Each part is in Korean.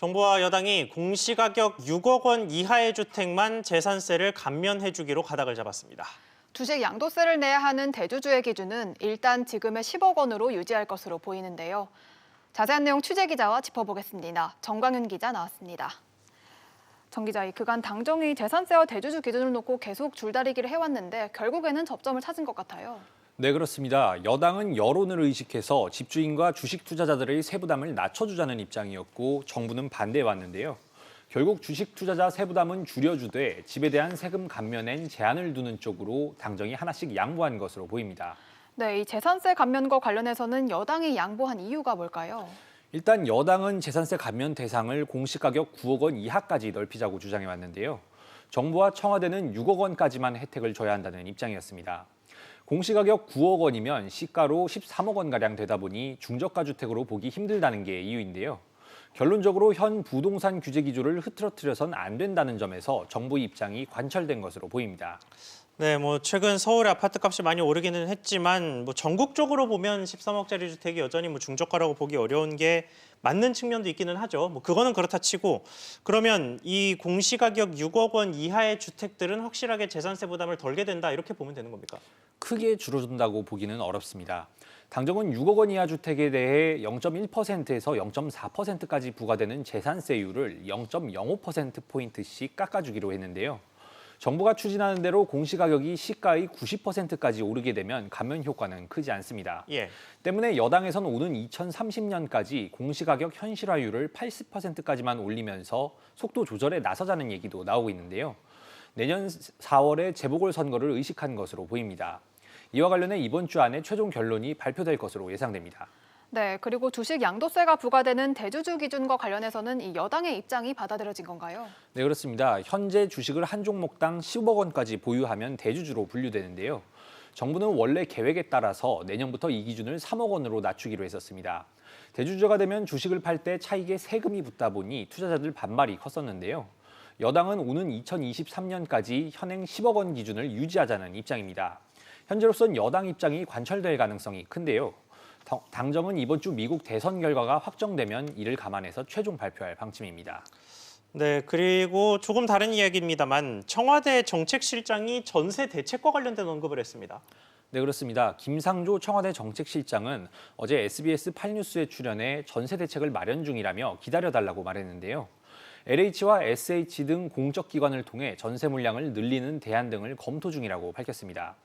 정부와 여당이 공시가격 6억 원 이하의 주택만 재산세를 감면해주기로 가닥을 잡았습니다. 주식 양도세를 내야 하는 대주주의 기준은 일단 지금의 10억 원으로 유지할 것으로 보이는데요. 자세한 내용 취재 기자와 짚어보겠습니다. 정광윤 기자 나왔습니다. 정 기자, 그간 당정이 재산세와 대주주 기준을 놓고 계속 줄다리기를 해왔는데 결국에는 접점을 찾은 것 같아요. 네, 그렇습니다. 여당은 여론을 의식해서 집주인과 주식 투자자들의 세부담을 낮춰주자는 입장이었고 정부는 반대해왔는데요. 결국 주식 투자자 세부담은 줄여주되 집에 대한 세금 감면엔 제한을 두는 쪽으로 당정이 하나씩 양보한 것으로 보입니다. 네, 이 재산세 감면과 관련해서는 여당이 양보한 이유가 뭘까요? 일단 여당은 재산세 감면 대상을 공시가격 9억 원 이하까지 넓히자고 주장해왔는데요. 정부와 청와대는 6억 원까지만 혜택을 줘야 한다는 입장이었습니다. 공시가격 9억 원이면 시가로 13억 원가량 되다 보니 중저가 주택으로 보기 힘들다는 게 이유인데요. 결론적으로 현 부동산 규제 기조를 흐트러뜨려선 안 된다는 점에서 정부 입장이 관철된 것으로 보입니다. 네, 최근 서울의 아파트값이 많이 오르기는 했지만 전국적으로 보면 13억짜리 주택이 여전히 중저가라고 보기 어려운 게 맞는 측면도 있기는 하죠. 그거는 그렇다 치고 그러면 이 공시가격 6억 원 이하의 주택들은 확실하게 재산세 부담을 덜게 된다 이렇게 보면 되는 겁니까? 크게 줄어든다고 보기는 어렵습니다. 당정은 6억 원 이하 주택에 대해 0.1%에서 0.4%까지 부과되는 재산세율을 0.05%포인트씩 깎아주기로 했는데요. 정부가 추진하는 대로 공시가격이 시가의 90%까지 오르게 되면 감면 효과는 크지 않습니다. 때문에 여당에서는 오는 2030년까지 공시가격 현실화율을 80%까지만 올리면서 속도 조절에 나서자는 얘기도 나오고 있는데요. 내년 4월에 재보궐선거를 의식한 것으로 보입니다. 이와 관련해 이번 주 안에 최종 결론이 발표될 것으로 예상됩니다. 네, 그리고 주식 양도세가 부과되는 대주주 기준과 관련해서는 이 여당의 입장이 받아들여진 건가요? 네, 그렇습니다. 현재 주식을 한 종목당 10억 원까지 보유하면 대주주로 분류되는데요. 정부는 원래 계획에 따라서 내년부터 이 기준을 3억 원으로 낮추기로 했었습니다. 대주주가 되면 주식을 팔 때 차익에 세금이 붙다 보니 투자자들 반발이 컸었는데요. 여당은 오는 2023년까지 현행 10억 원 기준을 유지하자는 입장입니다. 현재로선 여당 입장이 관철될 가능성이 큰데요. 당정은 이번 주 미국 대선 결과가 확정되면 이를 감안해서 최종 발표할 방침입니다. 네, 그리고 조금 다른 이야기입니다만 청와대 정책실장이 전세 대책과 관련된 언급을 했습니다. 네, 그렇습니다. 김상조 청와대 정책실장은 어제 SBS 8뉴스에 출연해 전세 대책을 마련 중이라며 기다려달라고 말했는데요. LH와 SH 등 공적 기관을 통해 전세 물량을 늘리는 대안 등을 검토 중이라고 밝혔습니다.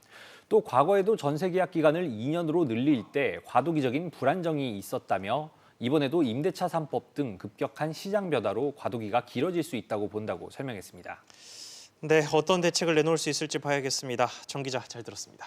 또 과거에도 전세 계약 기간을 2년으로 늘릴 때 과도기적인 불안정이 있었다며 이번에도 임대차 3법 등 급격한 시장 변화로 과도기가 길어질 수 있다고 본다고 설명했습니다. 네, 어떤 대책을 내놓을 수 있을지 봐야겠습니다. 정 기자 잘 들었습니다.